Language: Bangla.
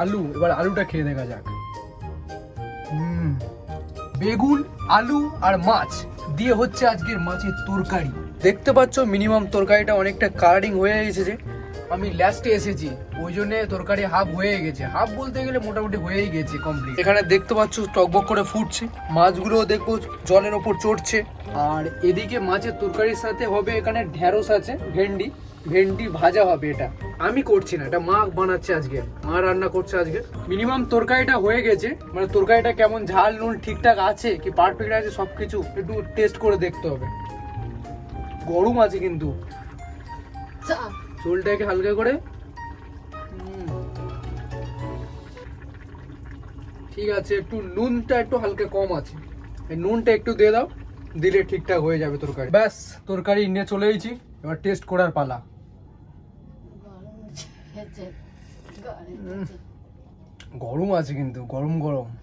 আলু, এবার আলুটা খেয়ে দেখা যাক। বেগুন, আলু আর মাছ দিয়ে হচ্ছে আজকের মাছের তরকারি। দেখতে পাচ্ছ মিনিমাম তরকারিটা অনেকটা কালারিং হয়ে এসেছে। আমি লাস্টে এসেছি ওই জন্য তরকারি হাফ হয়ে গেছে, হাফ বলতে গেলে মোটামুটি হয়েই গেছে কমপ্লিট। এখানে দেখতে পাচ্ছ টকবক করে ফুটছে, মাছগুলো দেখবো জলের ওপর চড়ছে। আর এদিকে মাছের তরকারির সাথে হবে এখানে ঢেঁড়স আছে, ভেন্ডি ভেন্ডি ভাজা হবে। এটা আমি করছি না, এটা মা বানাচ্ছে আজকে, মা রান্না করছে আজকে। মিনিমাম তরকারিটা হয়ে গেছে, মানে তরকারিটা কেমন ঝাল নুন ঠিকঠাক আছে কি পারফেক্ট আছে সবকিছু একটু টেস্ট করে দেখতে হবে। গরম আছে কিন্তু, ঝোলটাকে হালকা করে। ঠিক আছে, একটু নুনটা একটু হালকা কম আছে, এই নুনটা একটু দিয়ে দাও, দিলে ঠিকঠাক হয়ে যাবে তরকারি। ব্যাস তরকারি নিয়ে চলে এসেছি, এবার টেস্ট করার পালা। গরম আছে কিন্তু, গরম গরম।